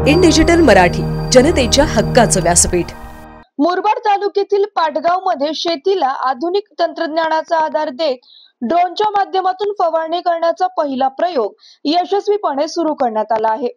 In digital Marathi, जनतेच्या हक्काचं व्यासपीठ। मुरबाड तालुक्यातील पाटगाव मध्ये शेतीला आधुनिक तंत्रज्ञानाचा आधार देत ड्रोनच्या माध्यमातून फवारणी करण्याचा पहिला प्रयोग यशस्वीपणे सुरू करण्यात आला आहे।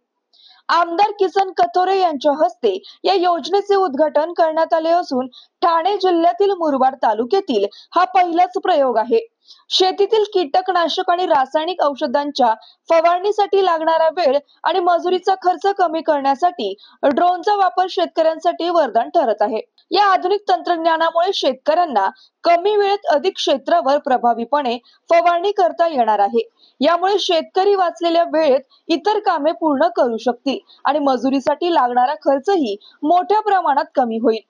आमदार किसन कथोरे यांच्या हस्ते या योजनेचे उद्घाटन करण्यात आले असून ठाणे जिल्ह्यातील मुरबाड तालुक्यातील हा पहिलाच प्रयोग आहे। शेतीतील कीटकनाशक आणि रासायनिक औषधांच्या फवारणीसाठी लागणारा वेळ आणि मजुरीचा खर्च कमी करण्यासाठी ड्रोनचा वापर शेतकऱ्यांसाठी वरदान ठरत आहे। या आधुनिक तंत्रज्ञानामुळे शेतकऱ्यांना कमी वेळेत अधिक क्षेत्रावर प्रभावीपणे फवारणी करता येणार आहे। यामुळे शेतकरी वाचलेल्या वेळेत इतर कामे पूर्ण करू शकतील आणि मजुरीसाठी लागणारा खर्चही मोठ्या प्रमाणात कमी होईल।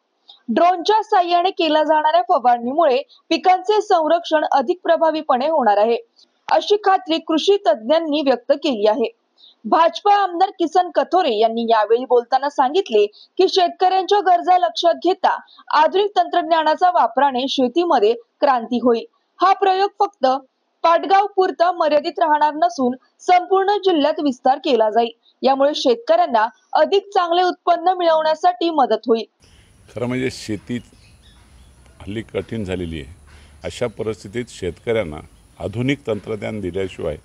ड्रोनच्या साहाय्याने केल्या जाणाऱ्या फवारणीमुळे पिकांचे संरक्षण अधिक प्रभावीपणे होणार आहे, अशी खात्री कृषी तज्ज्ञांनी व्यक्त केली आहे। भाजपा आमदार किसन कथोरे यांनी यावेळी बोलताना सांगितले की शेतकऱ्यांच्या गरजा लक्षात घेता आधुनिक तंत्रज्ञानाचा वापराने शेतीमध्ये क्रांती होईल। हा प्रयोग फक्त पाटगाव पुरता मर्यादित राहणार नसून संपूर्ण जिल्ह्यात विस्तार केला जाईल। यामुळे शेतकऱ्यांना अधिक चांगले उत्पन्न मिळवण्यासाठी मदत होईल। खरं म्हणजे शेती हल्ली कठीण झालेली आहे। अशा परिस्थितीत शेतकऱ्यांना आधुनिक तंत्रज्ञान दिल्याशिवाय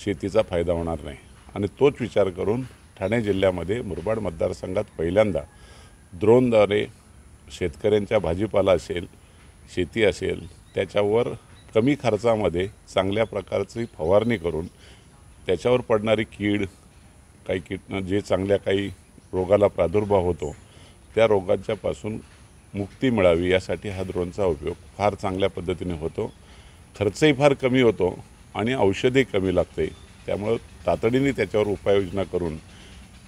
शेतीचा फायदा होणार नाही आणि तोच विचार करून ठाणे जिल्ह्यामध्ये मुरबाड मतदारसंघात पहिल्यांदा ड्रोनद्वारे शेतकऱ्यांच्या भाजीपाला असेल, शेती असेल त्याच्यावर कमी खर्चामध्ये चांगल्या प्रकारची फवारणी करून त्याच्यावर पडणारी कीड, काही जे चांगल्या काही रोगाला प्रादुर्भाव होतो त्या रोगांच्या पासून मुक्ती मिळावी यासाठी हा ड्रोनचा उपयोग फार चांगल्या पद्धतीने होतो। खर्चही फार कमी होतो आणि औषधही कमी लागते। त्यामुळे तातडीने त्याच्यावर उपाययोजना करून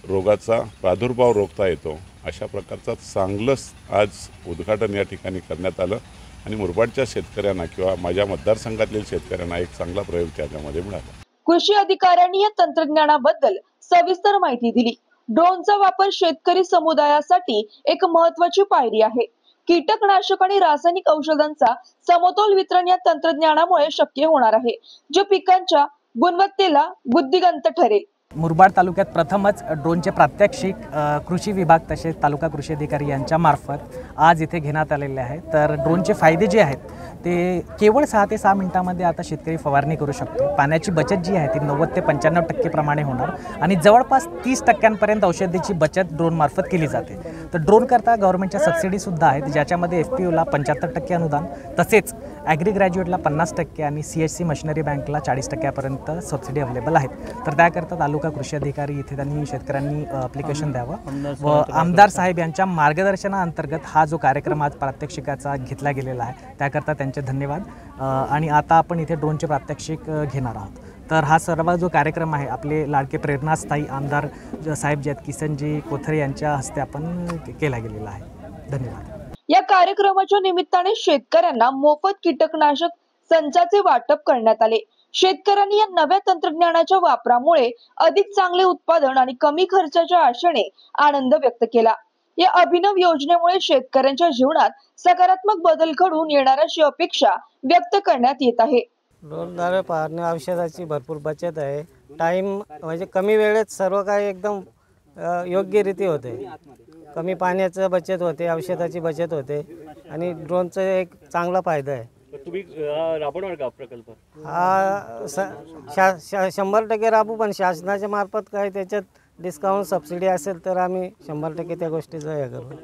रोगाचा प्रादुर्भाव रोखता येतो। अशा प्रकारचा चांगलंच आज उद्घाटन या ठिकाणी करण्यात आलं आणि मुरबाडच्या शेतकऱ्यांना किंवा माझ्या मतदारसंघातील शेतकऱ्यांना एक चांगला प्रयोग त्याच्यामध्ये मिळाला। कृषी अधिकाऱ्यांनी या तंत्रज्ञानाबद्दल सविस्तर माहिती दिली। ड्रोनचा वापर शेतकरी समुदायासाठी एक महत्त्वाची पायरी आहे। कीटकनाशक आणि रासायनिक औषधांचा समतोल वितरण या तंत्रज्ञानामुळे शक्य होणार आहे, जे पिकांच्या गुणवत्तेला बुद्धिगंत ठरेल। मुरबाड तालुक्यात प्रथमच ड्रोनचे प्रात्यक्षिक कृषी विभाग तसेच तालुका कृषी अधिकारी यांच्या मार्फत आज इथे घेण्यात आलेले आहे। तर ड्रोनचे फायदे जे आहेत ते केवळ 6 ते 6 मिनिटांमध्ये आता शेतकरी फवारणी करू शकतो। पाण्याची बचत जी आहे ती 90 ते 95% प्रमाणे होणार आणि जवळपास 30% औषधीची बचत ड्रोन मार्फत केली जाते। तर ड्रोन करता गव्हर्नमेंटच्या सबसिडी सुद्धा आहेत, ज्याच्यामध्ये FPOला 75% अनुदान, तसेच ॲग्री ग्रॅज्युएटला 50% आणि CHC मशिनरी बँकला 40% सबसिडी अवेलेबल आहेत। तर त्याकरता तालुका कृषी अधिकारी इथे त्यांनी शेतकऱ्यांनी ॲप्लिकेशन द्यावं व आमदार साहेब यांच्या मार्गदर्शनाअंतर्गत हा जो कार्यक्रम आज प्रात्यक्षिकाचा घेतला गेलेला आहे त्याकरता त्यांचे धन्यवाद। आणि आता आपण इथे ड्रोनचे प्रात्यक्षिक घेणार आहोत। तर हा सर्व जो कार्यक्रम आहे आपले लाडके प्रेरणास्थायी आमदार साहेब जे आहेत किसनजी कोथरे यांच्या हस्ते आपण केला गेलेला आहे। धन्यवाद। या कार्यक्रमाच्या निमित्ताने शेतकऱ्यांना मोफत कीटकनाशक संचाचे वाटप करण्यात आले। शेतकऱ्यांनी या नव्या तंत्रज्ञानाच्या वापरामुळे अधिक चांगले उत्पादन आणि कमी खर्चाच्या आशेने आनंद व्यक्त केला। या अभिनव योजनेमुळे शेतकऱ्यांच्या जीवनात सकारात्मक बदल घडून येणार अशी अपेक्षा व्यक्त करण्यात येत आहे। ड्रोनद्वारे फवारणी औषधाची भरपूर बचत आहे। टाइम म्हणजे कमी वेळेत सर्व काही एकदम योग्यरीती होते। कमी पाण्याची बचत होते, औषधाची बचत होते आणि ड्रोनचा एक चांगला फायदा आहे। तुम्ही राबवणार का प्रकल्प? हा 100% राबू, पण शासनाच्या मार्फत काही त्याच्यात डिस्काउंट सबसिडी असेल तर आम्ही 100% त्या गोष्टीचा हे करू।